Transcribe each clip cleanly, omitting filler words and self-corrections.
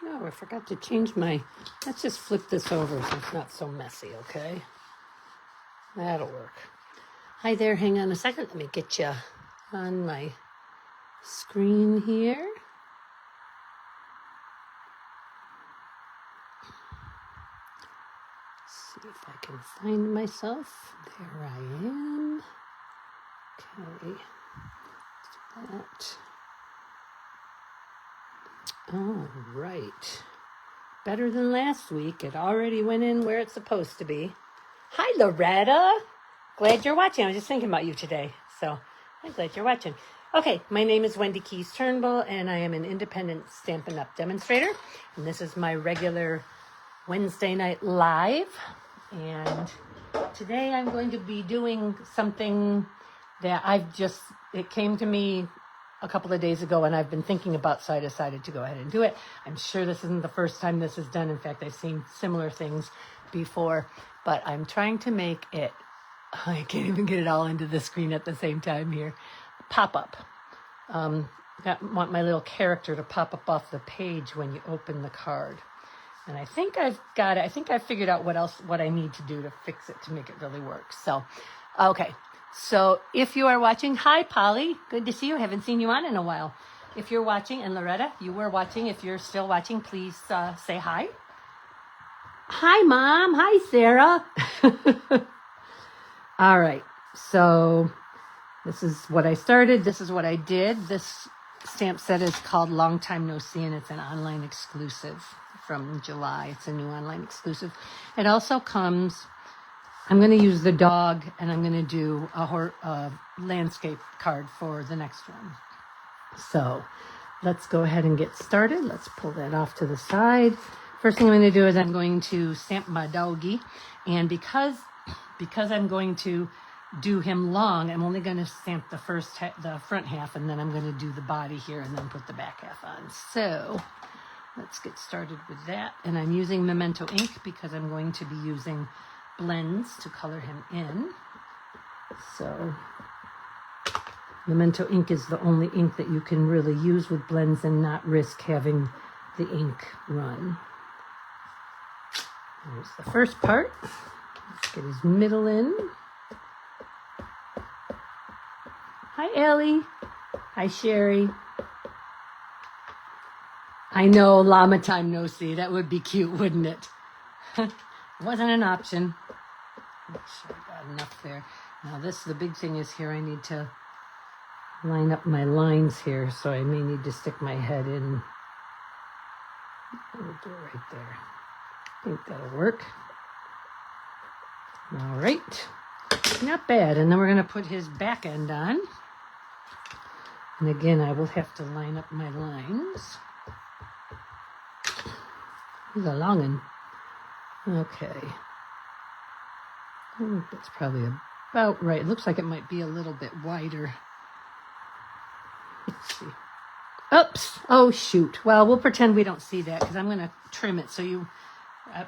Oh, I forgot to change my, let's just flip this over so it's not so messy, okay? That'll work. Hi there, hang on a second. Let me get you on my screen here. See if I can find myself. There I am. Okay, that. All right. Better than last week. It already went in where it's supposed to be. Hi, Loretta. Glad you're watching. I was just thinking about you today, so I'm glad you're watching. Okay, my name is Wendy Keys Turnbull, and I am an independent Stampin' Up! Demonstrator. And this is my regular Wednesday night live. And today I'm going to be doing something that it came to me a couple of days ago, and I've been thinking about, so I decided to go ahead and do it. I'm sure this isn't the first time this is done. In fact, I've seen similar things before, but I'm trying to make it, I can't even get it all into the screen at the same time here, pop-up. I want my little character to pop up off the page when you open the card. And I think I've got it. I think I've figured out what I need to do to fix it to make it really work. So, okay. So if you are watching, hi, Polly. Good to see you. Haven't seen you on in a while. If you're watching, and Loretta, you were watching. If you're still watching, please say hi. Hi, Mom. Hi, Sarah. All right. So this is what I started. This is what I did. This stamp set is called Long Time No See, and it's an online exclusive from July. It's a new online exclusive. It also comes, I'm going to use the dog, and I'm going to do a landscape card for the next one. So let's go ahead and get started. Let's pull that off to the side. First thing I'm going to do is I'm going to stamp my doggy. And because I'm going to do him long, I'm only going to stamp the front half, and then I'm going to do the body here and then put the back half on. So let's get started with that. And I'm using Memento ink because I'm going to be using blends to color him in. So Memento ink is the only ink that you can really use with blends and not risk having the ink run. There's the first part. Let's get his middle in. Hi, Ellie. Hi, Sherry. I know, llama time no see. That would be cute, wouldn't it? Wasn't an option. Make sure I got enough there. Now the big thing is here, I need to line up my lines here, so I may need to stick my head in. We'll do it right there. I think that'll work. All right. Not bad. And then we're going to put his back end on. And again, I will have to line up my lines. He's a long one. Okay. I think that's probably about right. It looks like it might be a little bit wider. Let's see. Oops. Oh, shoot. Well, we'll pretend we don't see that because I'm going to trim it so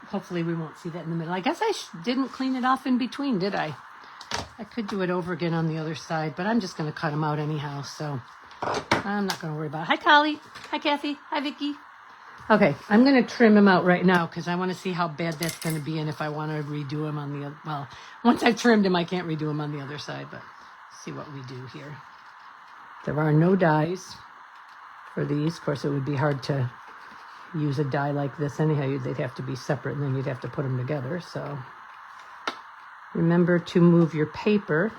hopefully we won't see that in the middle. I guess I didn't clean it off in between, did I? I could do it over again on the other side, but I'm just going to cut them out anyhow, so I'm not going to worry about it. Hi, Collie. Hi, Kathy. Hi, Vicky. Okay, I'm going to trim him out right now because I want to see how bad that's going to be and if I want to redo him on the other. Well, once I've trimmed him, I can't redo him on the other side, but see what we do here. There are no dies for these. Of course, it would be hard to use a die like this anyhow. They'd have to be separate, and then you'd have to put them together. So remember to move your paper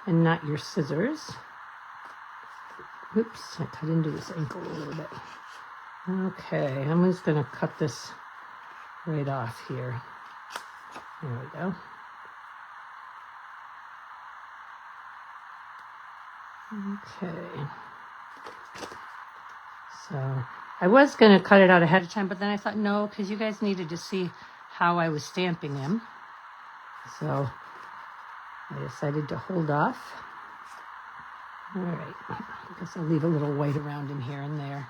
and not your scissors. Oops, I cut into this ankle a little bit. Okay, I'm just going to cut this right off here. There we go. Okay. So I was going to cut it out ahead of time, but then I thought, no, because you guys needed to see how I was stamping him. So I decided to hold off. All right. I guess I'll leave a little white around him here and there.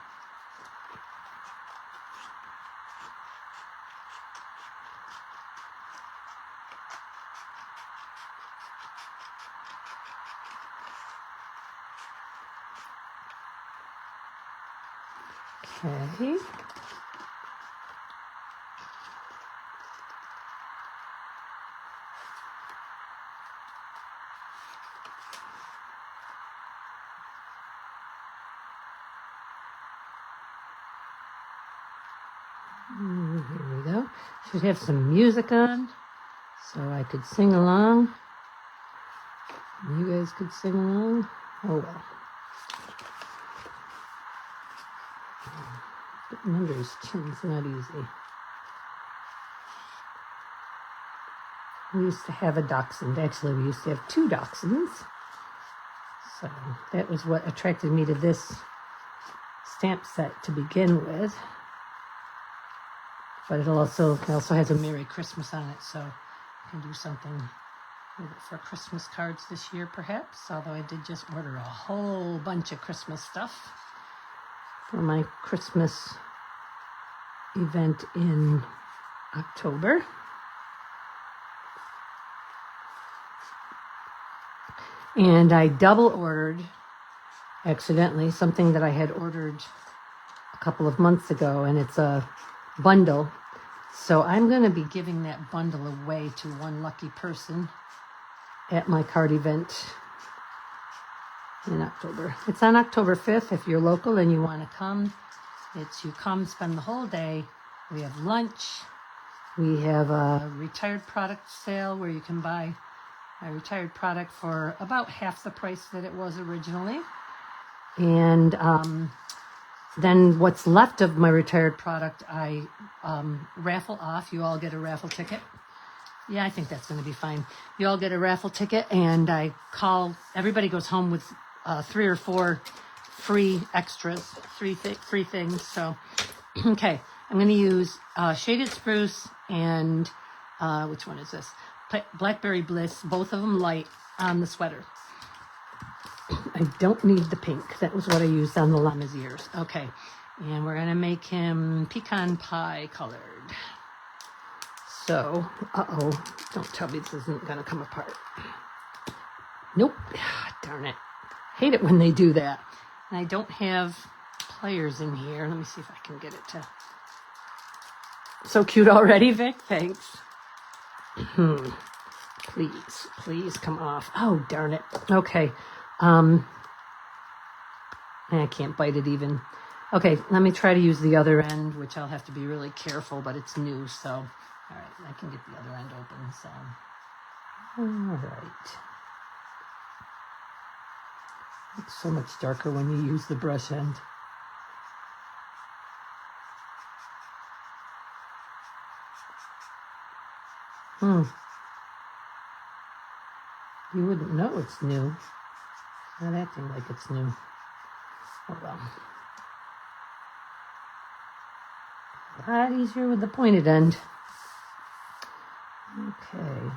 Okay. Here we go. Should have some music on so I could sing along. You guys could sing along. Oh well. Getting under his chin's not easy. We used to have a dachshund. Actually, we used to have 2 dachshunds. So that was what attracted me to this stamp set to begin with. But it also has a Merry Christmas on it, so I can do something with it for Christmas cards this year, perhaps. Although I did just order a whole bunch of Christmas stuff for my Christmas event in October. And I double ordered, accidentally, something that I had ordered a couple of months ago, and it's a bundle. So I'm going to be giving that bundle away to one lucky person at my card event in October. It's on October 5th. If you're local and you want to come, you come, spend the whole day. We have lunch. We have a retired product sale where you can buy a retired product for about half the price that it was originally. And then what's left of my retired product, I raffle off. You all get a raffle ticket. Yeah, I think that's going to be fine. You all get a raffle ticket, and I call, everybody goes home with 3 or 4 free extras, free things. So, okay, I'm going to use Shaded Spruce and, which one is this? Blackberry Bliss, both of them light on the sweater. I don't need the pink. That was what I used on the llama's ears. Okay, and we're going to make him pecan pie colored. So, don't tell me this isn't going to come apart. Nope. Darn it. Hate it when they do that. And I don't have pliers in here. Let me see if I can get it to... So cute already, Vic. Thanks. Please come off. Oh, darn it. Okay. I can't bite it even. Okay, let me try to use the other end, which I'll have to be really careful, but it's new, so... All right, I can get the other end open, so... All right. It's so much darker when you use the brush end. You wouldn't know it's new. Not acting like it's new. Oh well. A lot easier with the pointed end. Okay.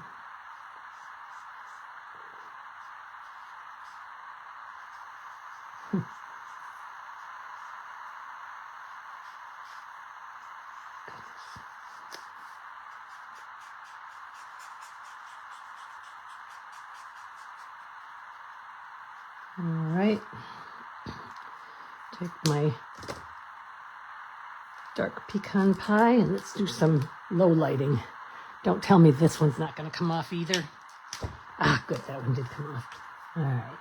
All right. Take my dark pecan pie and let's do some low lighting. Don't tell me this one's not going to come off either. Ah, good, that one did come off. All right.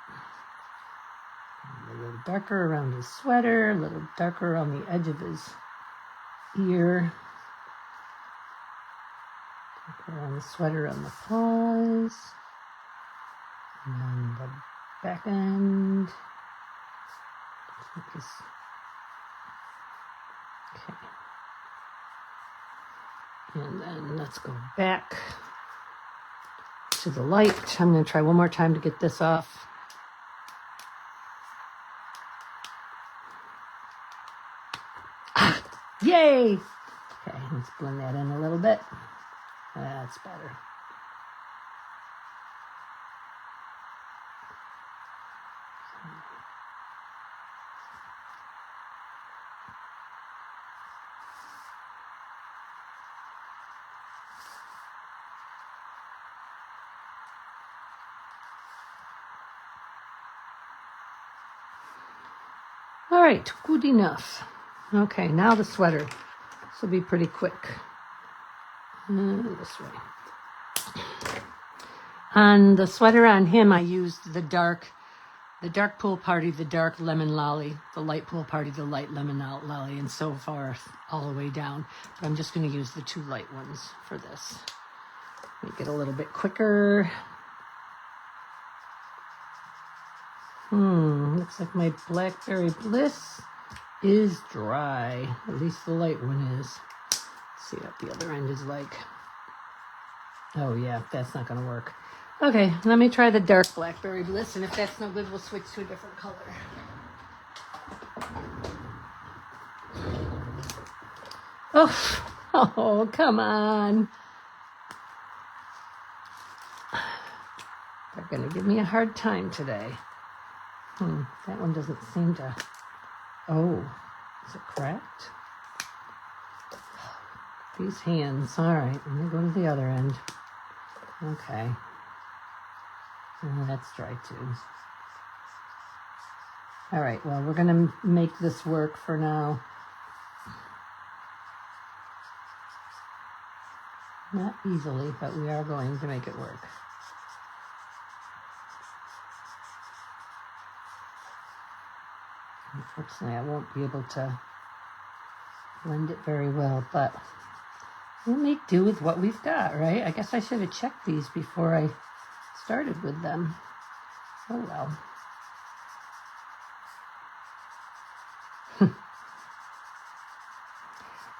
A little darker around his sweater, a little darker on the edge of his ear. Darker on the sweater on the paws. And then the back end. Okay. And then let's go back to the light. I'm going to try one more time to get this off. Ah, yay! Okay, let's blend that in a little bit. That's better. All right, good enough. Okay, now the sweater. This will be pretty quick. This way. On the sweater on him, I used the dark The dark pool party, the dark lemon lolly, the light pool party, the light lemon lolly, and so far all the way down. But I'm just going to use the 2 light ones for this. Make it a little bit quicker. Looks like my Blackberry Bliss is dry. At least the light one is. Let's see what the other end is like. Oh yeah, that's not going to work. Okay, let me try the dark Blackberry Bliss, and if that's no good, we'll switch to a different color. Oh, come on. They're going to give me a hard time today. That one doesn't seem to... Oh, is it cracked? These hands. All right, let me go to the other end. Okay. That's dry too. All right, well, we're going to make this work for now. Not easily, but we are going to make it work. Unfortunately, I won't be able to blend it very well, but we'll make do with what we've got, right? I guess I should have checked these before I started with them. Oh well.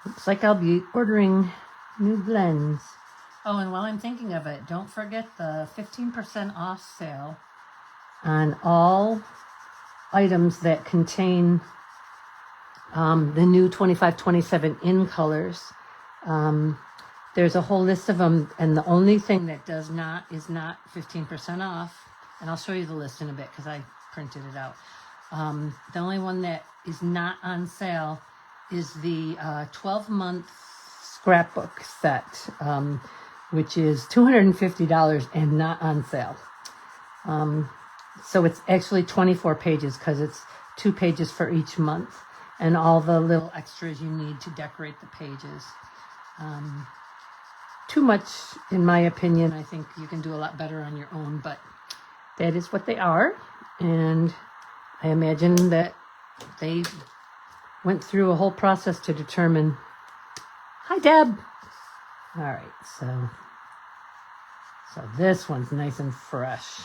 Looks like I'll be ordering new blends. Oh, and while I'm thinking of it, don't forget the 15% off sale on all items that contain the new 25-27 in colors. There's a whole list of them, and the only thing that is not 15% off, and I'll show you the list in a bit because I printed it out. The only one that is not on sale is the 12-month scrapbook set, which is $250 and not on sale. So it's actually 24 pages because it's 2 pages for each month, and all the little extras you need to decorate the pages. Too much, in my opinion. I think you can do a lot better on your own, but that is what they are, and I imagine that they went through a whole process to determine. Hi, Deb. All right, so this one's nice and fresh,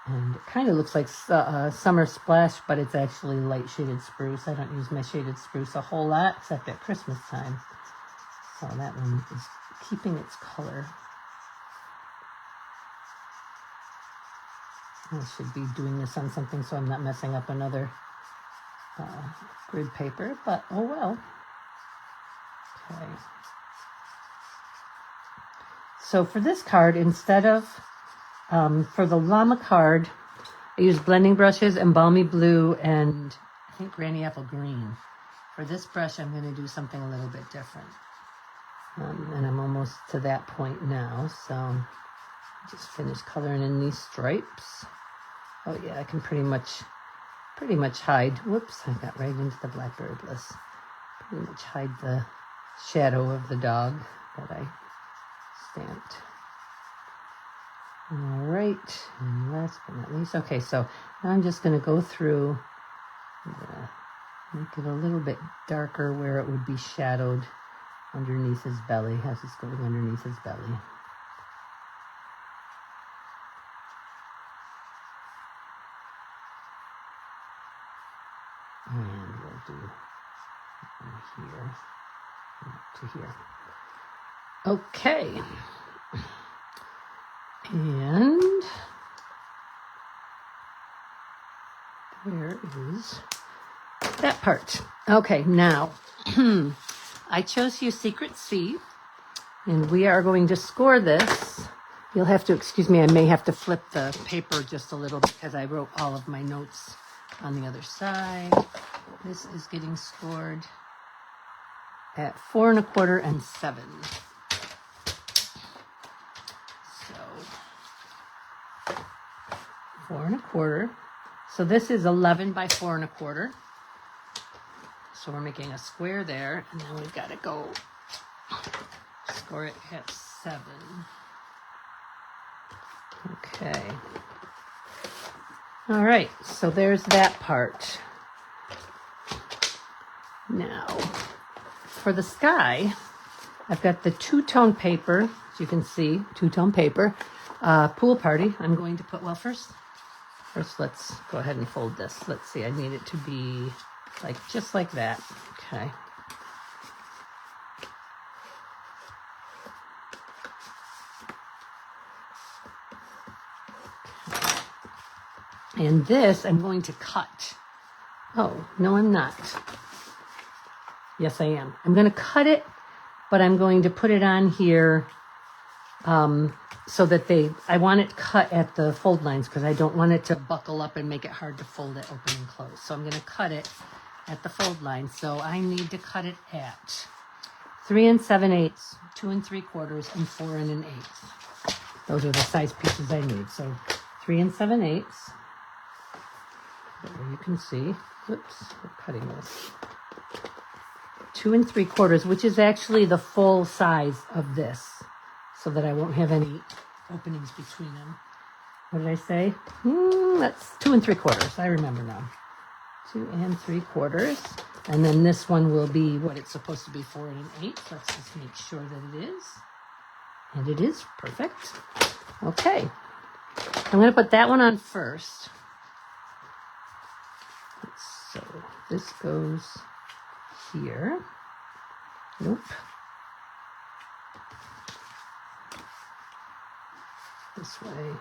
and it kind of looks like Summer Splash, but it's actually light shaded spruce. I don't use my shaded spruce a whole lot except at Christmas time, so that one is keeping its color. I should be doing this on something so I'm not messing up another grid paper, but oh well. Okay. So for this card, instead of, for the llama card, I use blending brushes and Balmy Blue and I think Granny Apple Green. For this brush, I'm going to do something a little bit different. And I'm almost to that point now, so just finished coloring in these stripes. Oh yeah, I can pretty much hide. Whoops, I got right into the Blackberry Bliss. Pretty much hide the shadow of the dog that I stamped. All right, and last but not least, okay, so now I'm just going to go through. I'm going to make it a little bit darker where it would be shadowed underneath his belly, as it's going underneath his belly. And we'll do from here to here. Okay. And there is that part. Okay, now I chose you Secret C, and we are going to score this. You'll have to excuse me, I may have to flip the paper just a little because I wrote all of my notes on the other side. This is getting scored at 4 1/4 and 7. So 4 1/4. So this is 11 by 4 1/4. So we're making a square there, and then we've got to go score it at 7. Okay. All right, so there's that part. Now, for the sky, I've got the two-tone paper, as you can see, two-tone paper, pool party. I'm going to put, well, first let's go ahead and fold this. Let's see, I need it to be like, just like that. Okay. And this I'm going to cut. Oh, no, I'm not. Yes, I am. I'm going to cut it, but I'm going to put it on here so that I want it cut at the fold lines because I don't want it to buckle up and make it hard to fold it open and close. So I'm going to cut it at the fold line. So I need to cut it at 3 7/8, 2 3/4, and 4 1/8. Those are the size pieces I need. So 3 7/8. There you can see. Oops, we're cutting this. 2 3/4, which is actually the full size of this, so that I won't have any openings between them. What did I say? That's 2 3/4. I remember now. 2 3/4. And then this one will be what it's supposed to be, 4 1/8. Let's just make sure that it is. And it is perfect. Okay. I'm going to put that one on first. So this goes here. Nope. This way.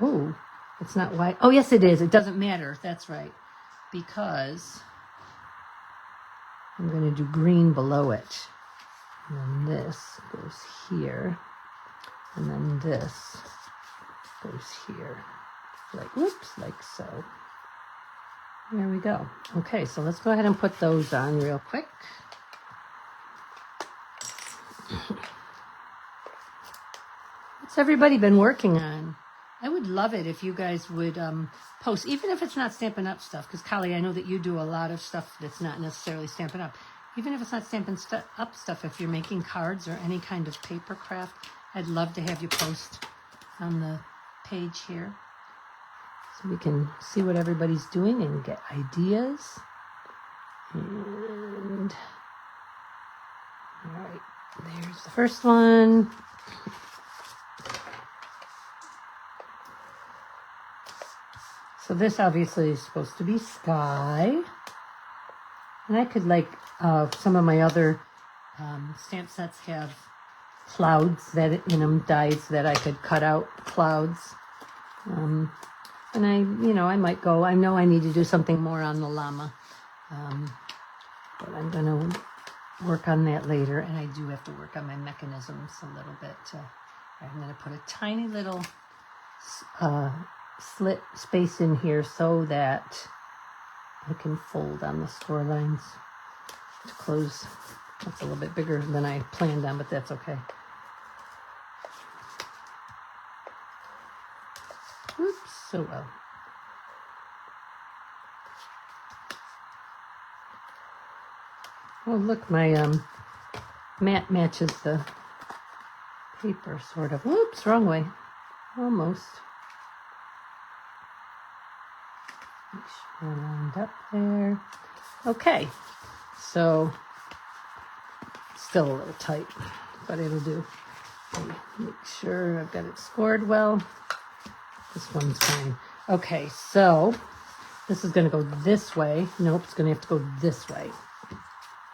Oh, it's not white. Oh, yes, it is. It doesn't matter. That's right. Because I'm going to do green below it. And then this goes here. And then this goes here. Like, whoops, like so. There we go. Okay, so let's go ahead and put those on real quick. What's everybody been working on? I would love it if you guys would post, even if it's not Stampin' Up! Stuff, because Kali, I know that you do a lot of stuff that's not necessarily Stampin' Up! Even if it's not Stampin' Up! Stuff, if you're making cards or any kind of paper craft, I'd love to have you post on the page here. So we can see what everybody's doing and get ideas. And all right, there's the first one. So this obviously is supposed to be sky. And I could, like, some of my other stamp sets have clouds that in them, dies that I could cut out clouds. And I might go, I know I need to do something more on the llama. But I'm going to work on that later. And I do have to work on my mechanisms a little bit. I'm going to put a tiny little slit space in here so that I can fold on the score lines to close. That's a little bit bigger than I planned on, but that's okay. Oops, so well. Oh, look, my mat matches the paper, sort of. Whoops, wrong way. Almost. Make sure I lined up there. Okay, so still a little tight, but it'll do. Make sure I've got it scored well. This one's fine. Okay, so this is going to go this way. Nope, it's going to have to go this way.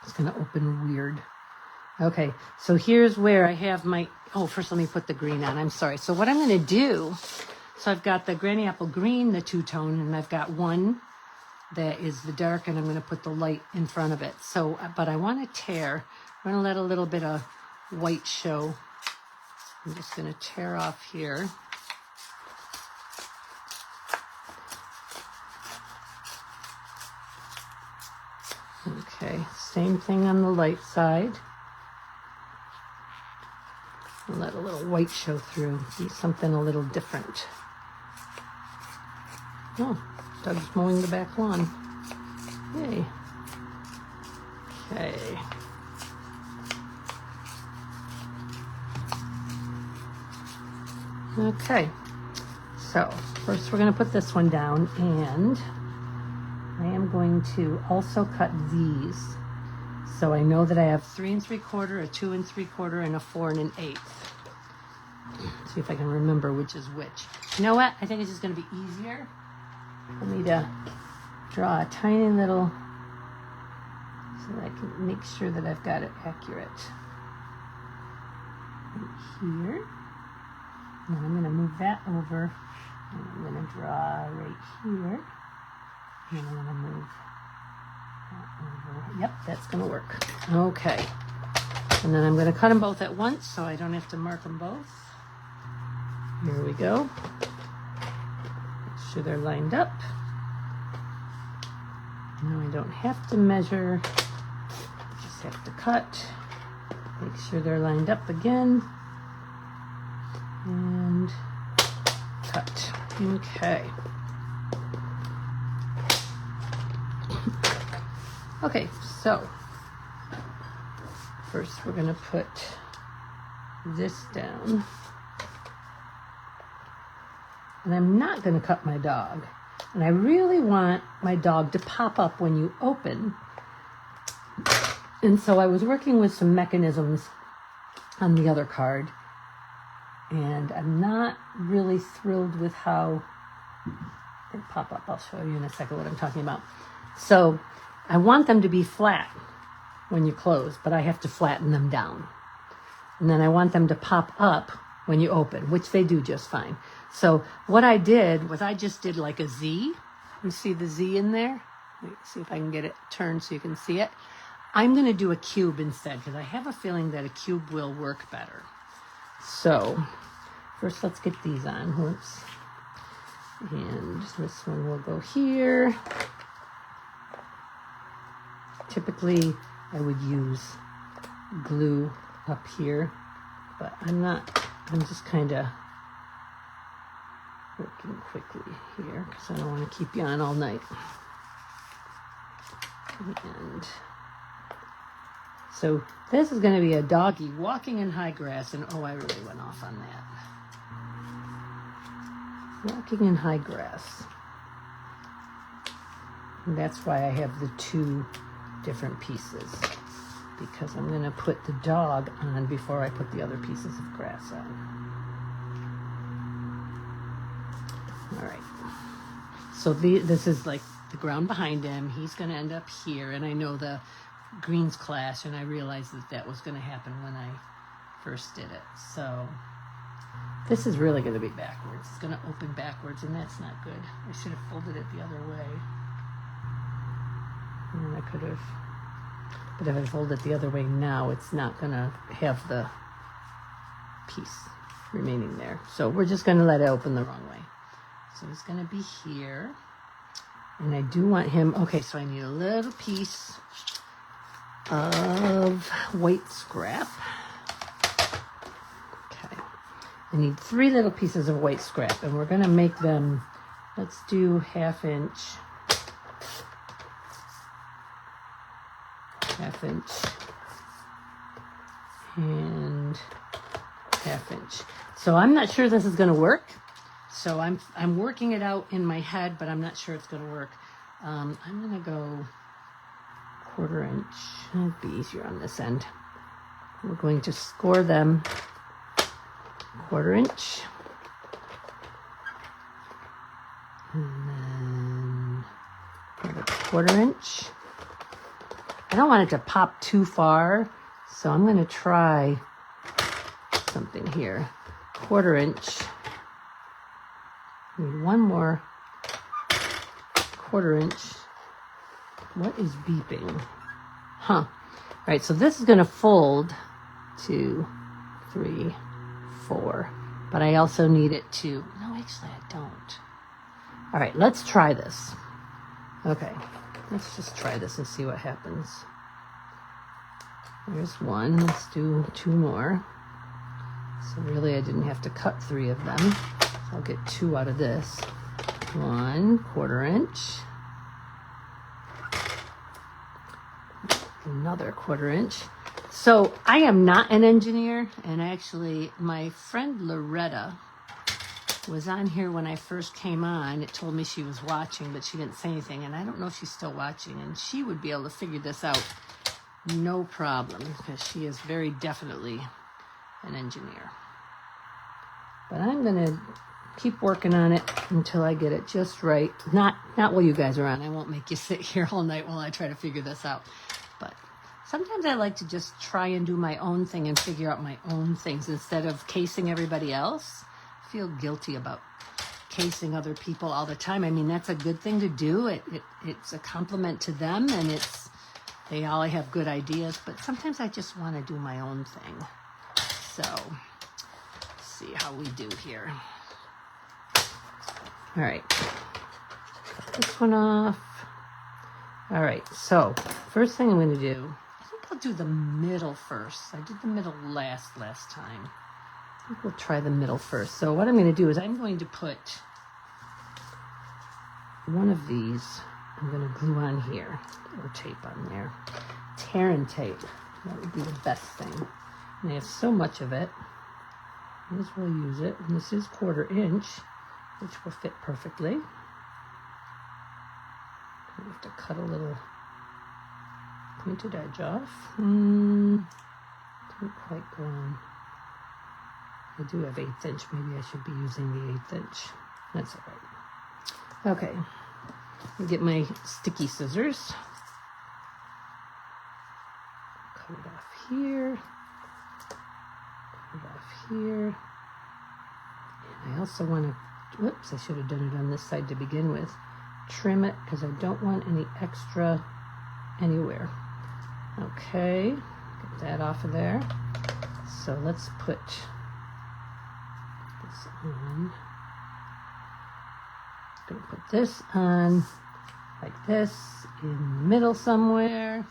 It's going to open weird. Okay, so here's where I have my, first let me put the green on. I'm sorry. So what I'm going to do, so I've got the Granny Apple Green, the two-tone, and I've got one that is the dark, and I'm going to put the light in front of it. So, but I want to tear. I'm going to let a little bit of white show. I'm just going to tear off here. Okay, same thing on the light side. I'll let a little white show through. Do something a little different. Oh, Doug's mowing the back lawn. Yay. Okay. Okay, so First we're going to put this one down, and I am going to also cut these. So I know that I have 3 3/4, a 2 3/4, and a 4 1/8. See if I can remember which is which. You know what? I think it's just going to be easier for me to draw a tiny little, so that I can make sure that I've got it accurate. Right here. And then I'm going to move that over, and I'm going to draw right here. And then I'm going to move that over. Yep, that's going to work. Okay. And then I'm going to cut them both at once so I don't have to mark them both. Here we go. Make sure they're lined up. Now I don't have to measure, just have to cut. Make sure they're lined up again. And cut. Okay. Okay, so first we're going to put this down. And I'm not going to cut my dog. And I really want my dog to pop up when you open. And so I was working with some mechanisms on the other card. And I'm not really thrilled with how they pop up. I'll show you in a second what I'm talking about. So I want them to be flat when you close, but I have to flatten them down. And then I want them to pop up when you open, which they do just fine. So what I did was I just did like a Z. You see the Z in there? Let's see if I can get it turned so you can see it. I'm going to do a cube instead because I have a feeling that a cube will work better. So first let's get these on. Whoops. And this one will go here. Typically I would use glue up here, but I'm not. I'm just kind of working quickly here because I don't want to keep you on all night. And so this is going to be a doggy walking in high grass, and oh, I really went off on that. Walking in high grass. And that's why I have the 2 different pieces, because I'm going to put the dog on before I put the other pieces of grass on. All right. So this is like the ground behind him. He's going to end up here, and I know the greens clash, and I realized that that was going to happen when I first did it. So this is really going to be backwards. It's going to open backwards, and that's not good. I should have folded it the other way. And I could have, but if I fold it the other way now, it's not going to have the piece remaining there. So we're just going to let it open the wrong way. So he's going to be here. And I do want him, okay, so I need a little piece of white scrap. Okay. I need 3 little pieces of white scrap, and we're going to make them, let's do 1/2 inch. 1/2 inch and 1/2 inch. So I'm not sure this is going to work. So I'm working it out in my head, but I'm not sure it's going to work. I'm going to go 1/4 inch. It'd be easier on this end. We're going to score them 1/4 inch. And then another 1/4 inch. I don't want it to pop too far, so I'm going to try something here. 1/4 inch. Need one more 1/4 inch. What is beeping? Huh. All right, so this is going to fold 2, 3, 4. But I also need it to, no, actually I don't. All right, let's try this. Okay, let's just try this and see what happens. There's one. Let's do 2 more. So really I didn't have to cut 3 of them. So I'll get 2 out of this. 1 1/4 inch. Another 1/4 inch. So I am not an engineer, and actually my friend Loretta was on here when I first came on. It told me she was watching, but she didn't say anything. And I don't know if she's still watching. And she would be able to figure this out no problem, because she is very definitely an engineer. But I'm going to keep working on it until I get it just right. Not while you guys are on. I won't make you sit here all night while I try to figure this out. But sometimes I like to just try and do my own thing and figure out my own things instead of casing everybody else. I feel guilty about casing other people all the time. I mean, that's a good thing to do. It's a compliment to them, and they all have good ideas, but sometimes I just want to do my own thing. So, let's see how we do here. All right, cut this one off. All right, so first thing I'm going to do, I think I'll do the middle first. I did the middle last time. I think we'll try the middle first. So what I'm going to do is I'm going to put one of these, I'm going to glue on here, or tape on there. Tear and tape, that would be the best thing. And I have so much of it, I might as well use it. And this is 1/4 inch, which will fit perfectly. I have to cut a little pointed edge off. Didn't quite go on. I do have 1/8 inch. Maybe I should be using the 1/8 inch. That's all right. Okay. I'll get my sticky scissors. Cut it off here. Cut it off here. And I also want to, whoops, I should have done it on this side to begin with. Trim it because I don't want any extra anywhere. Okay, get that off of there. So let's put this on. I'm going to put this on like this in the middle somewhere,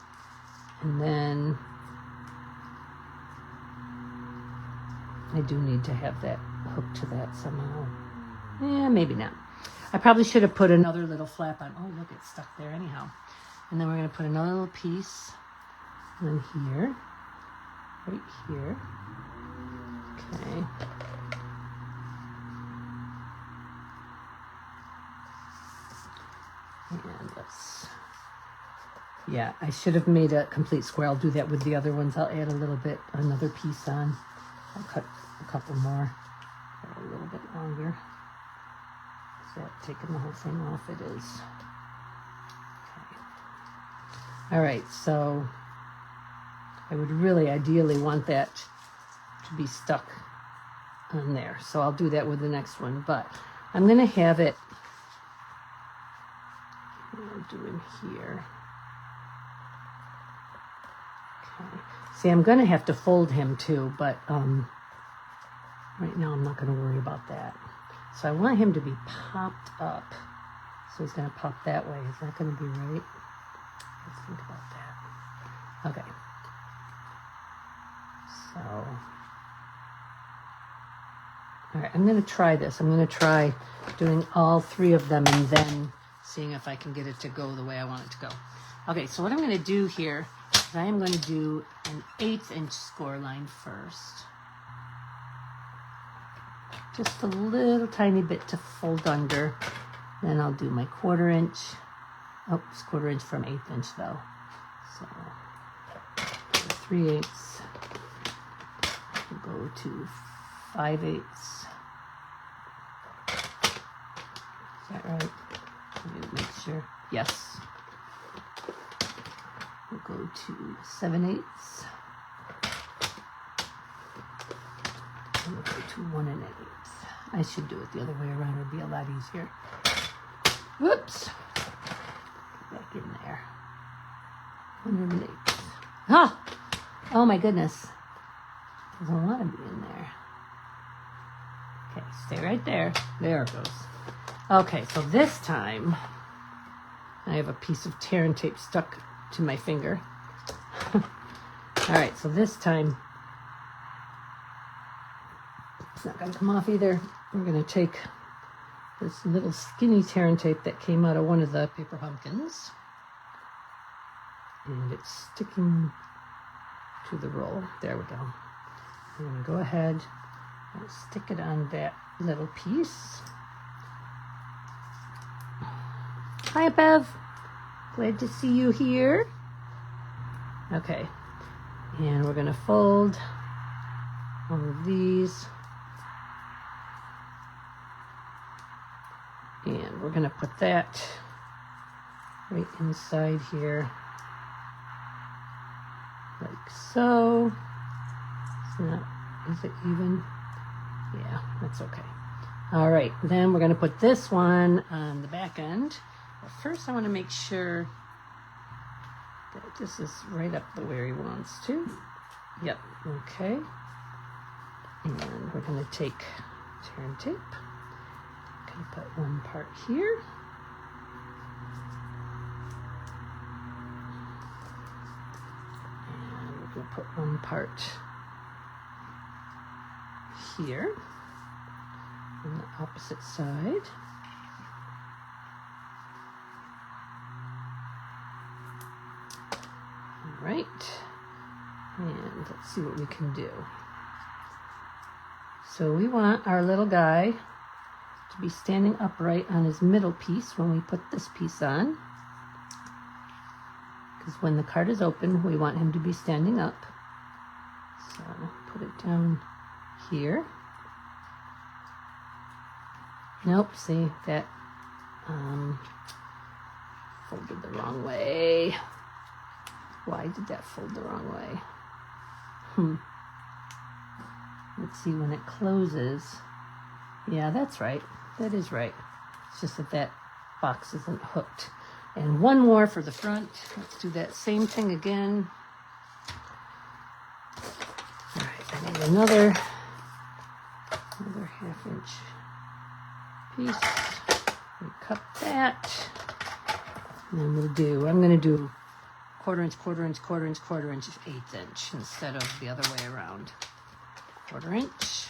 and then I do need to have that hooked to that somehow. Yeah, maybe not. I probably should have put another little flap on. Oh, look, it's stuck there anyhow. And then we're going to put another little piece on here, right here. Okay. And let's, yeah, I should have made a complete square. I'll do that with the other ones. I'll add a little bit, another piece on. I'll cut a couple more, a little bit longer. Is that taking the whole thing off? It is. Okay. All right, so I would really ideally want that to be stuck on there. So I'll do that with the next one, but I'm going to have it, what am I doing here? Okay. See, I'm going to have to fold him too, but right now I'm not going to worry about that. So I want him to be popped up. So he's going to pop that way. Is that going to be right? Let's think about that. Okay. So, all right, I'm going to try this. I'm going to try doing all 3 of them and then seeing if I can get it to go the way I want it to go. Okay, so what I'm going to do here is I am going to do an 1/8 inch score line first. Just a little tiny bit to fold under. Then I'll do my 1/4 inch. Oh, it's 1/4 inch from 1/8 inch though. So 3/8. We'll go to 5/8. Is that right? Let me make sure. Yes. We'll go to 7/8. And we'll go to 1 1/8. I should do it the other way around. It would be a lot easier. Whoops. Back in there. 1 1/8. Ah! Oh my goodness. Doesn't want to be in there. Okay, stay right there. There it goes. Okay, so this time I have a piece of tear and tape stuck to my finger. All right, so this time it's not going to come off either. We're going to take this little skinny tear and tape that came out of one of the paper pumpkins, and it's sticking to the roll. There we go. I'm going to go ahead and stick it on that little piece. Hi, Bev. Glad to see you here. Okay, and we're gonna fold all of these. And we're gonna put that right inside here, like so. It's not, is it even? Yeah, that's okay. All right, then we're gonna put this one on the back end. But first I wanna make sure that this is right up the where he wants to. Yep, okay. And we're gonna take tear and tape. Gonna put one part here. And we're gonna put one part here on the opposite side. All right, and let's see what we can do. So we want our little guy to be standing upright on his middle piece when we put this piece on. Because when the card is open, we want him to be standing up. So put it down here. Nope, see that folded the wrong way. Why did that fold the wrong way? Let's see when it closes. Yeah, that's right. That is right. It's just that that box isn't hooked. And one more for the front. Let's do that same thing again. All right, I need another 1/2 inch piece. We cut that. And then I'm going to do 1/4 inch, 1/4 inch, 1/4 inch, 1/4 inch, 1/8 inch instead of the other way around. 1/4 inch.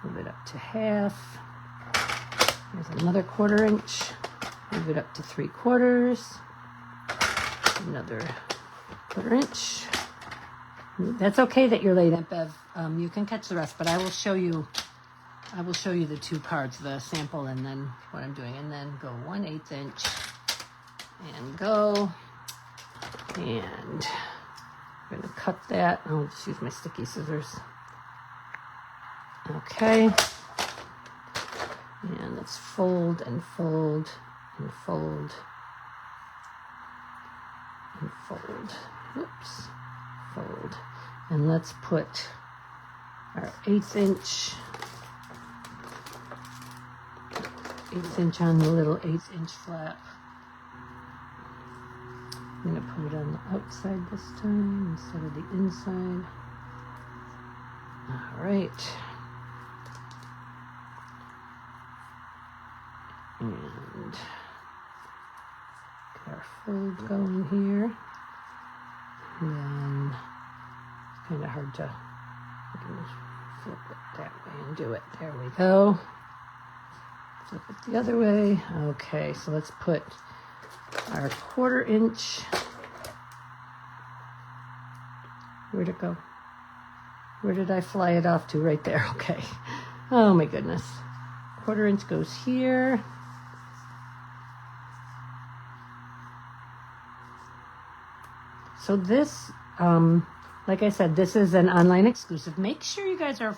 Move it up to 1/2. There's another 1/4 inch. Move it up to 3/4. Another 1/4 inch. That's okay that you're late, Aunt Bev. You can catch the rest, but I will show you the two cards, the sample, and then what I'm doing, and then go 1/8 inch, and go, and I'm gonna cut that. I'll just use my sticky scissors. Okay, and let's fold and fold and fold and fold. Whoops, fold, and let's put our 1/8 inch on the little 1/8 inch flap. I'm gonna put it on the outside this time instead of the inside. All right. And get our fold going here. And then it's kind of hard to flip it that way and do it. There we go. Flip it the other way. Okay, so let's put our 1/4 inch. Where'd it go? Where did I fly it off to? Right there. Okay. Oh my goodness. 1/4 inch goes here. So this, like I said, this is an online exclusive. Make sure you guys are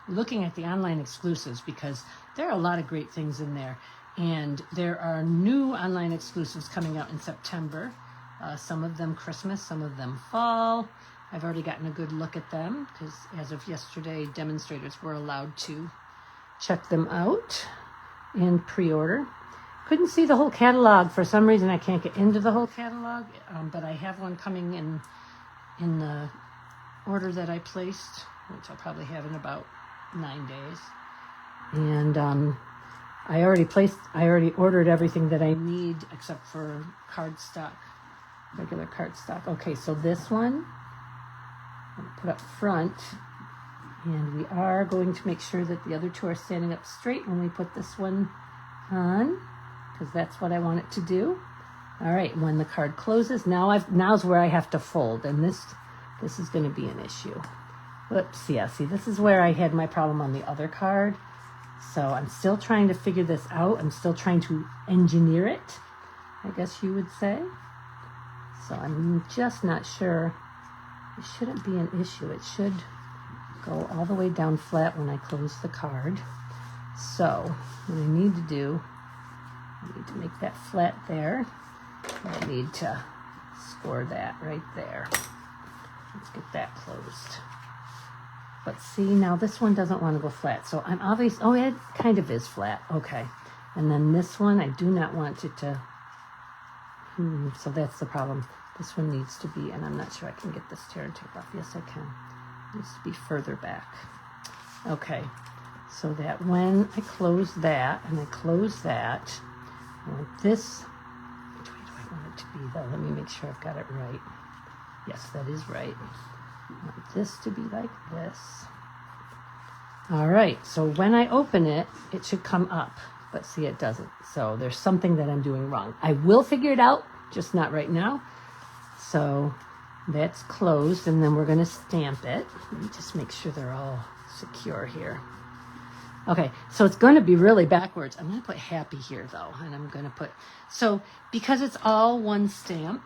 looking at the online exclusives, because there are a lot of great things in there. And there are new online exclusives coming out in September. Some of them Christmas, some of them fall. I've already gotten a good look at them because as of yesterday, demonstrators were allowed to check them out and pre-order. Couldn't see the whole catalog. For some reason, I can't get into the whole catalog, but I have one coming in the order that I placed, which I'll probably have in about 9 days. And I already ordered everything that I need except for cardstock, regular cardstock. Okay, so this one I'm gonna put up front, and we are going to make sure that the other two are standing up straight when we put this one on, because that's what I want it to do. All right, when the card closes, now's where I have to fold, and this is going to be an issue. Whoops, yeah, see, this is where I had my problem on the other card. So I'm still trying to figure this out. I'm still trying to engineer it, I guess you would say. So I'm just not sure. It shouldn't be an issue. It should go all the way down flat when I close the card. So what I need to do, I need to make that flat there. I need to score that right there. Let's get that closed. But see, now this one doesn't want to go flat. So I'm obvious, oh, it kind of is flat. Okay. And then this one, I do not want it to, so that's the problem. This one needs to be, and I'm not sure I can get this tear and tape off. Yes, I can. It needs to be further back. Okay. So that when I close that, and I close that, I want this, which way do I want it to be though? Let me make sure I've got it right. Yes, that is right. I want this to be like this. All right, so when I open it, it should come up, but see, it doesn't. So there's something that I'm doing wrong. I will figure it out, just not right now. So that's closed, and then we're gonna stamp it. Let me just make sure they're all secure here. Okay, so it's going to be really backwards. I'm going to put happy here, though, and I'm going to put... So, because it's all one stamp,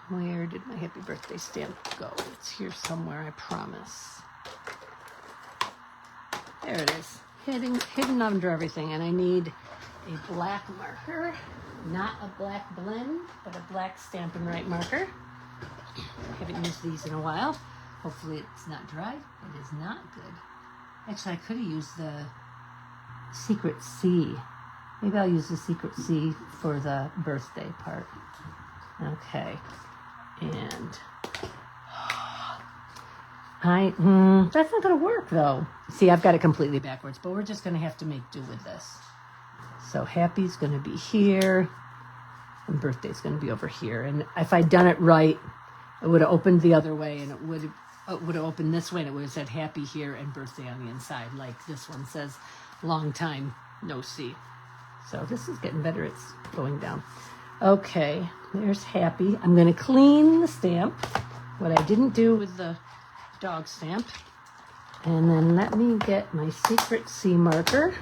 where did my happy birthday stamp go? It's here somewhere, I promise. There it is, hidden under everything, and I need a black marker, not a black blend, but a black Stampin' Write marker. I haven't used these in a while. Hopefully it's not dry. It is not good. Actually, I could have used the Secret C. Maybe I'll use the Secret C for the birthday part. Okay. And that's not going to work, though. See, I've got it completely backwards, but we're just going to have to make do with this. So happy's going to be here, and birthday's going to be over here. And if I'd done it right, it would have opened the other way, and it would have opened this way, and it would have said happy here and birthday on the inside, like this one says, long time no see. So this is getting better. It's going down. Okay, there's happy. I'm going to clean the stamp, what I didn't do with the dog stamp. And then let me get my Secret C marker.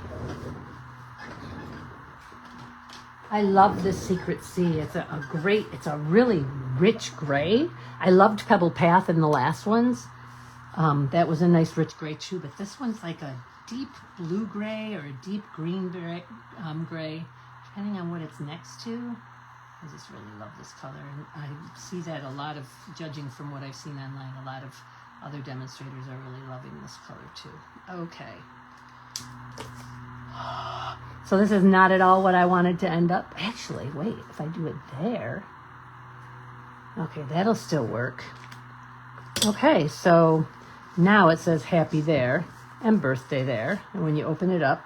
I love this Secret C. It's it's a really rich gray. I loved Pebble Path in the last ones. That was a nice rich gray too, but this one's like a deep blue gray or a deep green gray, depending on what it's next to. I just really love this color, and I see that a lot of, judging from what I've seen online, a lot of other demonstrators are really loving this color too. Okay. So this is not at all what I wanted to end up. Actually, wait, if I do it there, okay, that'll still work. Okay, so now it says happy there and birthday there. And when you open it up,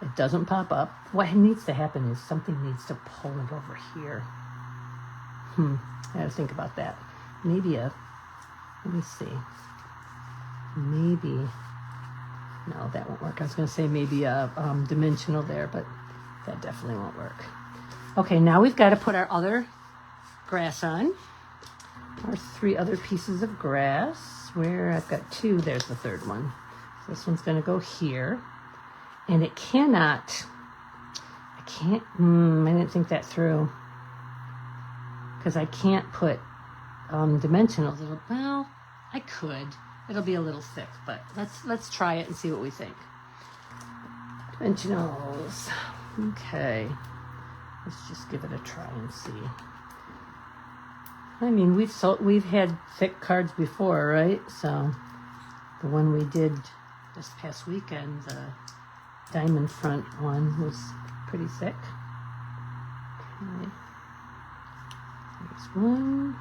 it doesn't pop up. What needs to happen is something needs to pull it over here. I gotta think about that. Maybe let me see. Maybe, no, that won't work. I was gonna say maybe a dimensional there, but that definitely won't work. Okay, now we've got to put our other grass on. Our 3 other pieces of grass, where I've got 2, there's the third one. So this one's gonna go here. And it cannot, I didn't think that through. Because I can't put dimensionals. Well, I could. It'll be a little thick, but let's try it and see what we think. Dimensionals. Okay. Let's just give it a try and see. I mean, we've had thick cards before, right? So the one we did this past weekend, the diamond front one, was pretty thick. Okay. There's one.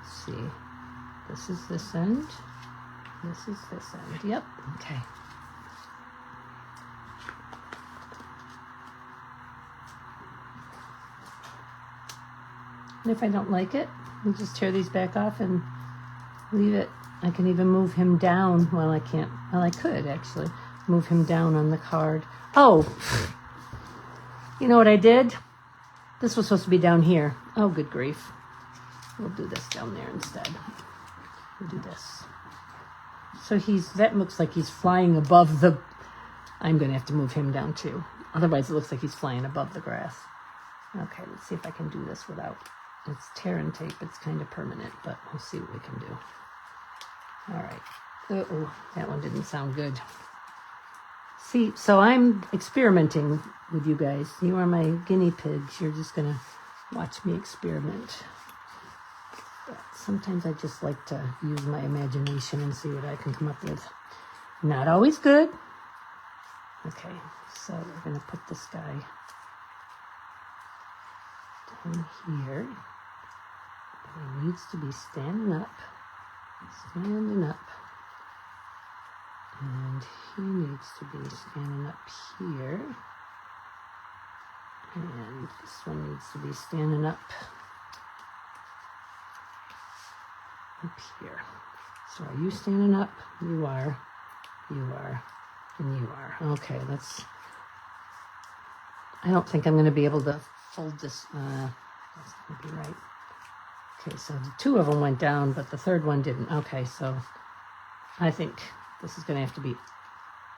Let's see. This is this end. This is this end. Yep. Okay. And if I don't like it, we just tear these back off and leave it. I can even move him down. Well, I can't. Well, I could actually move him down on the card. Oh, you know what I did? This was supposed to be down here. Oh, good grief. We'll do this down there instead. We'll do this. So that looks like he's flying above the I'm going to have to move him down too. Otherwise, it looks like he's flying above the grass. Okay, let's see if I can do this without... It's tear and tape. It's kind of permanent, but we'll see what we can do. All right. Uh-oh, that one didn't sound good. See, so I'm experimenting with you guys. You are my guinea pigs. You're just going to watch me experiment. But sometimes I just like to use my imagination and see what I can come up with. Not always good. Okay, so we're going to put this guy down here. But he needs to be standing up. Standing up. And he needs to be standing up here. And this one needs to be standing up here. So are you standing up? You are, and you are. Okay, I don't think I'm going to be able to fold this. That's going to be right. Okay, so the two of them went down, but the third one didn't. Okay, so I think this is going to have to be,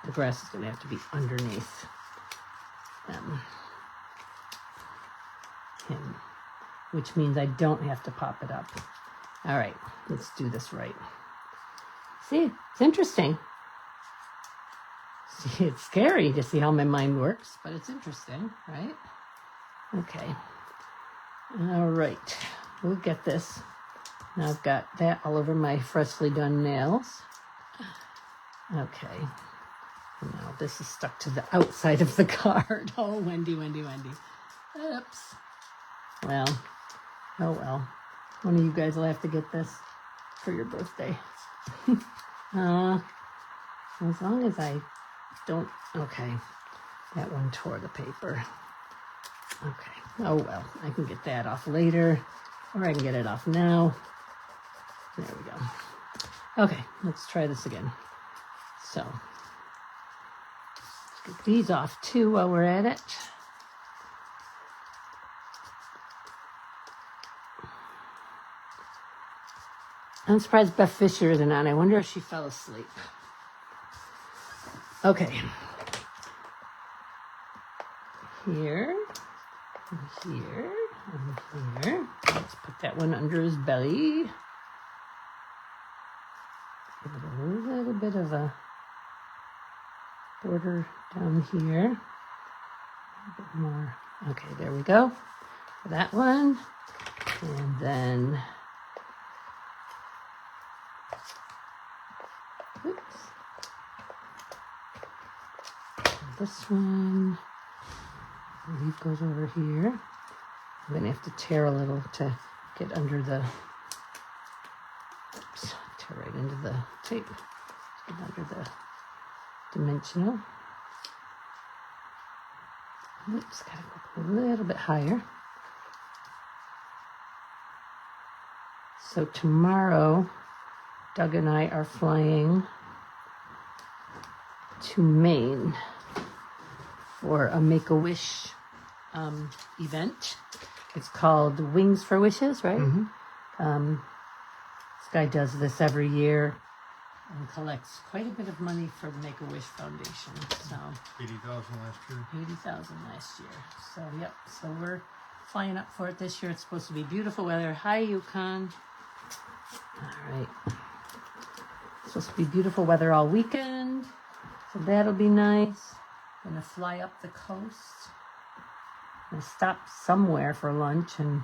the grass is going to have to be underneath him, which means I don't have to pop it up. All right, let's do this right. See, it's interesting. See, it's scary to see how my mind works, but it's interesting, right? Okay. All right, we'll get this. Now I've got that all over my freshly done nails. Okay. Now this is stuck to the outside of the card. Oh, Wendy. Oops. Well, oh well. One of you guys will have to get this for your birthday. As long as I don't... Okay. That one tore the paper. Okay. Oh well. I can get that off later. Or I can get it off now. There we go. Okay. Let's try this again. So, let's get these off too while we're at it. I'm surprised Beth Fisher isn't on. I wonder if she fell asleep. Okay. Here, and here, and here. Let's put that one under his belly. Give it a little bit of a border down here. A little bit more. Okay, there we go. For that one. And then... Oops. This one, the leaf goes over here. I'm going to have to tear a little to get under the, oops, tear right into the tape. Get under the dimensional. Oops, got to go up a little bit higher. So tomorrow, Doug and I are flying to Maine for a Make-A-Wish event. It's called Wings for Wishes, right? Mm-hmm. This guy does this every year and collects quite a bit of money for the Make-A-Wish Foundation. So $80,000 last year. $80,000 last year. So yep. So we're flying up for it this year. It's supposed to be beautiful weather. Hi, Yukon. All right. It's supposed to be beautiful weather all weekend. So that'll be nice. Gonna fly up the coast. Gonna stop somewhere for lunch and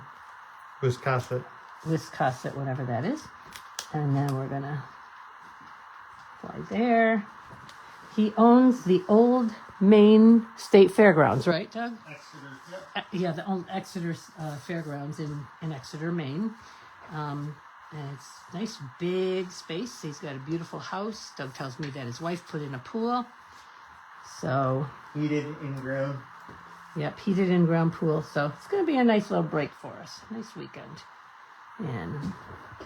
Wiscasset, whatever that is. And then we're gonna fly there. He owns the old Maine State Fairgrounds, right, Doug? Exeter, Yeah, the old Exeter Fairgrounds in Exeter, Maine. And it's nice big space. He's got a beautiful house. Doug tells me that his wife put in a pool. So heated in-ground. Yep, heated in-ground pool. So it's going to be a nice little break for us. Nice weekend. And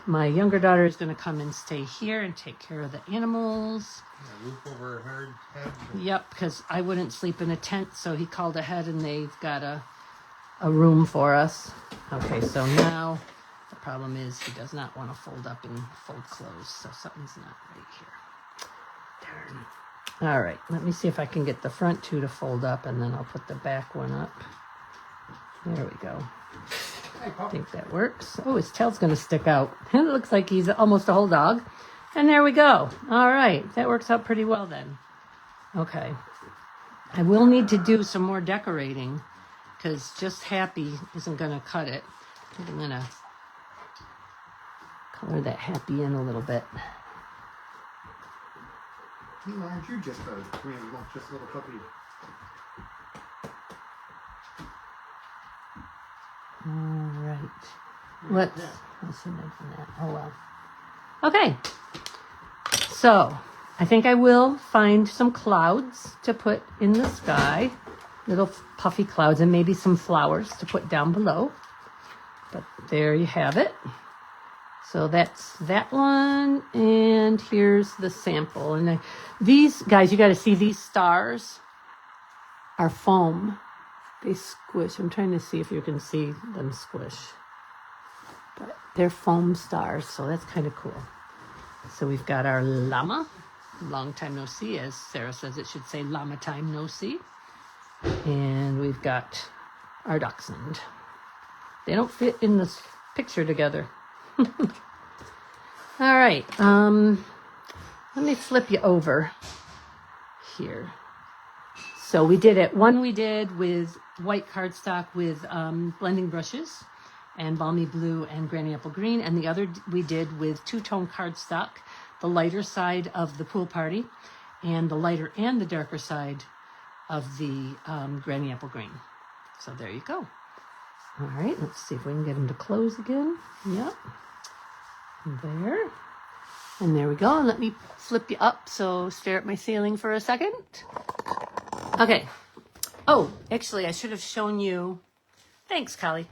my younger daughter is going to come and stay here and take care of the animals. Yeah, roof over her head. Yep, because I wouldn't sleep in a tent, so he called ahead and they've got a room for us. Okay, so now the problem is he does not want to fold up and fold clothes, so something's not right here. Darn. All right, let me see if I can get the front two to fold up, and then I'll put the back one up. There we go. I think that works. Oh, his tail's going to stick out. It looks like he's almost a whole dog. And there we go. All right, that works out pretty well then. Okay. I will need to do some more decorating because just happy isn't going to cut it. I think I'm going to color that happy in a little bit. Aren't you just a twin, not just a little puppy? All right. Let's see that. Oh, well. Okay. So, I think I will find some clouds to put in the sky. Little puffy clouds and maybe some flowers to put down below. But there you have it. So that's that one. And here's the sample. And these, guys, you got to see these stars are foam. They squish. I'm trying to see if you can see them squish. But they're foam stars, so that's kind of cool. So we've got our llama. Long time no see, as Sarah says it should say llama time no see. And we've got our dachshund. They don't fit in this picture together. All right. Let me flip you over here. So we did it. One we did with white cardstock with blending brushes and balmy blue and granny apple green. And the other we did with two-tone cardstock, the lighter side of the pool party and the lighter and the darker side of the granny apple green. So there you go. All right, let's see if we can get them to close again. Yep. There. And there we go. And let me flip you up, so stare at my ceiling for a second. Okay. Oh, actually, I should have shown you. Thanks, Callie.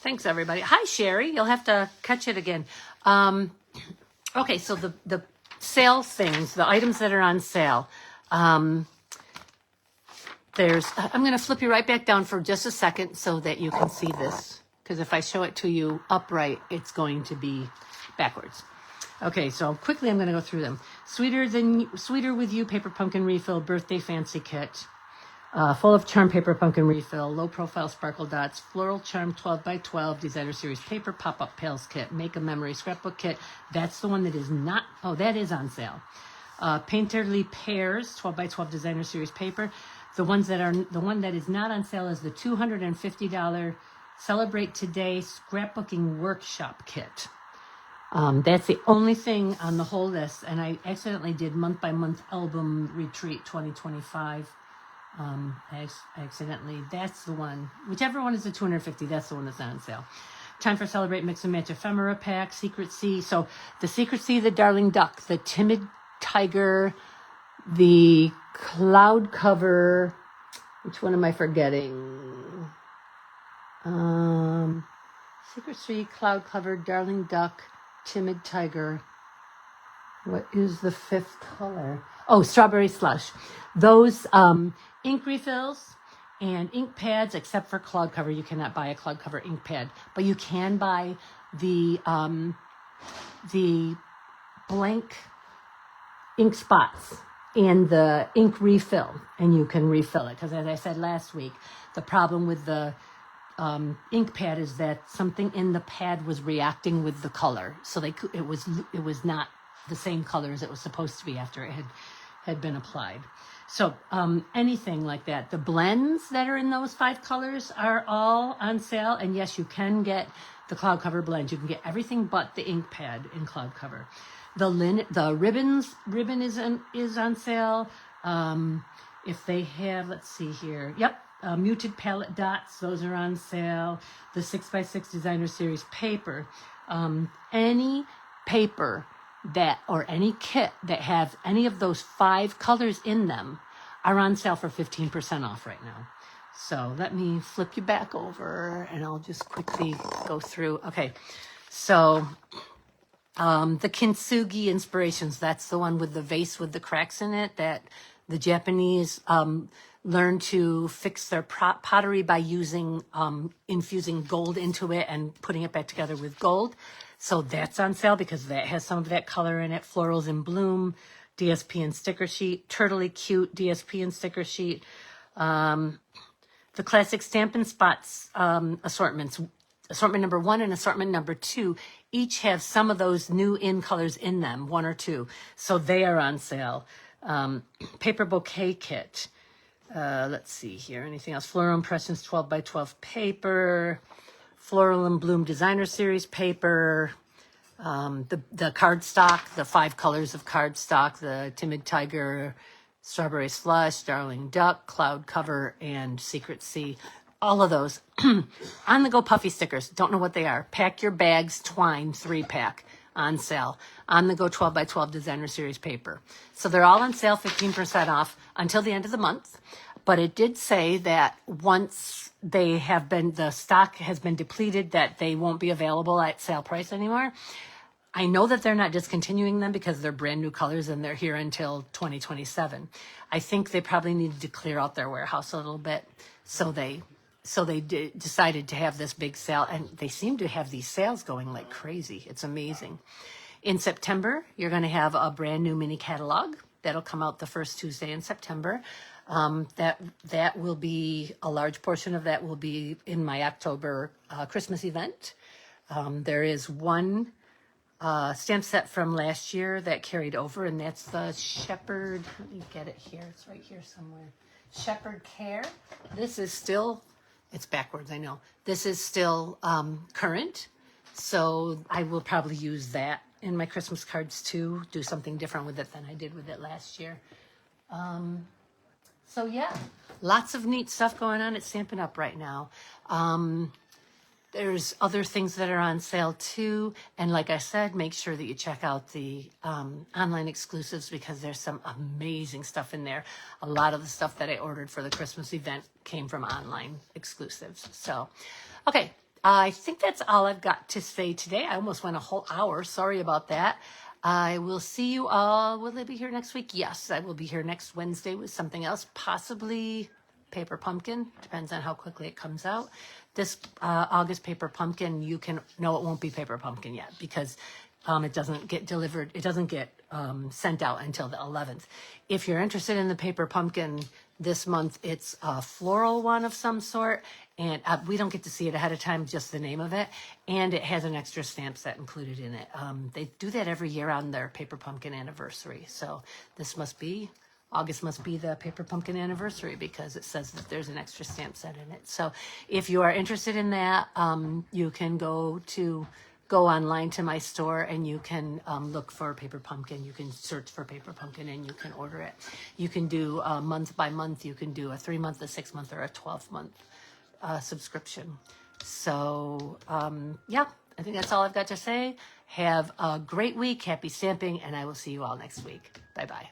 Thanks, everybody. Hi, Sherry. You'll have to catch it again. Okay, so the sale things, the items that are on sale. I'm going to flip you right back down for just a second so that you can see this. Because if I show it to you upright, it's going to be backwards. Okay, so quickly I'm going to go through them. Sweeter With You Paper Pumpkin Refill Birthday Fancy Kit. Full of Charm Paper Pumpkin Refill, Low Profile Sparkle Dots, Floral Charm 12x12 Designer Series Paper Pop-Up Pails Kit, Make a Memory Scrapbook Kit. That's the one that is not, that is on sale. Painterly Pairs 12x12 Designer Series Paper. The one that is not on sale is the $250 Celebrate Today Scrapbooking Workshop Kit. That's the only thing on the whole list, and I accidentally did month by month album retreat 2025. Accidentally, that's the one. Whichever one is the $250, that's the one that's not on sale. Time for Celebrate Mix and Match Ephemera Pack, Secret Sea. So the Secret Sea, the Darling Duck, the Timid Tiger, the Cloud Cover. Which one am I forgetting? Secret Sea, Cloud Cover, Darling Duck, Timid Tiger. What is the fifth color? Oh, Strawberry Slush. Those ink refills and ink pads, except for Cloud Cover. You cannot buy a Cloud Cover ink pad, but you can buy the blank ink spots and the ink refill, and you can refill it. Because as I said last week, the problem with the ink pad is that something in the pad was reacting with the color, so it was not the same color as it was supposed to be after it had been applied. So anything like that. The blends that are in those 5 colors are all on sale, and yes, you can get the Cloud Cover blend. You can get everything but the ink pad in Cloud Cover. The ribbon is on sale. If they have, let's see here. Yep. Muted palette dots, those are on sale. The 6x6 Designer Series paper. Any paper or any kit that have any of those 5 colors in them are on sale for 15% off right now. So let me flip you back over and I'll just quickly go through. Okay, so the Kintsugi Inspirations, that's the one with the vase with the cracks in it that the Japanese learn to fix their pottery by infusing gold into it and putting it back together with gold. So that's on sale because that has some of that color in it. Florals in Bloom, DSP and sticker sheet, Turtley Cute DSP and sticker sheet, the classic Stampin' Spots assortments, assortment number 1 and assortment number 2, each have some of those new in colors in them, 1 or 2. So they are on sale. Paper bouquet kit. Let's see here. Anything else? Floral Impressions 12 by 12 paper. Floral and Bloom Designer Series paper. The cardstock, the 5 colors of cardstock, the Timid Tiger, Strawberry Slush, Darling Duck, Cloud Cover, and Secret Sea. All of those. On the go puffy stickers. Don't know what they are. Pack Your Bags Twine 3-pack on sale. On the go 12 by 12 Designer Series paper. So they're all on sale, 15% off until the end of the month. But it did say that once they have been, the stock has been depleted, that they won't be available at sale price anymore. I know that they're not discontinuing them because they're brand new colors and they're here until 2027. I think they probably needed to clear out their warehouse a little bit. So they decided to have this big sale, and they seem to have these sales going like crazy. It's amazing. In September, you're going to have a brand new mini catalog that'll come out the first Tuesday in September. That will be, a large portion of that will be in my October Christmas event. There is one stamp set from last year that carried over, and that's the Shepherd. Let me get it here. It's right here somewhere. Shepherd Care. This is still, it's backwards, I know. This is still current, so I will probably use that in my Christmas cards too. Do something different with it than I did with it last year. So yeah, lots of neat stuff going on at Stampin' Up! Right now. There's other things that are on sale too. And like I said, make sure that you check out the online exclusives because there's some amazing stuff in there. A lot of the stuff that I ordered for the Christmas event came from online exclusives. So, okay, I think that's all I've got to say today. I almost went a whole hour. Sorry about that. I will see you all. Will I be here next week? Yes, I will be here next Wednesday with something else, possibly Paper Pumpkin. Depends on how quickly it comes out. This August Paper Pumpkin, you can, no, it won't be Paper Pumpkin yet because it doesn't get delivered. It doesn't get sent out until the 11th. If you're interested in the Paper Pumpkin this month, it's a floral one of some sort. And we don't get to see it ahead of time, just the name of it. And it has an extra stamp set included in it. They do that every year on their Paper Pumpkin anniversary. So this must be, August must be the Paper Pumpkin anniversary because it says that there's an extra stamp set in it. So if you are interested in that, you can go online to my store and you can look for Paper Pumpkin. You can search for Paper Pumpkin and you can order it. You can do month by month. You can do a 3-month, a 6-month, or a 12-month subscription. So yeah, I think that's all I've got to say. Have a great week. Happy stamping, and I will see you all next week. Bye-bye.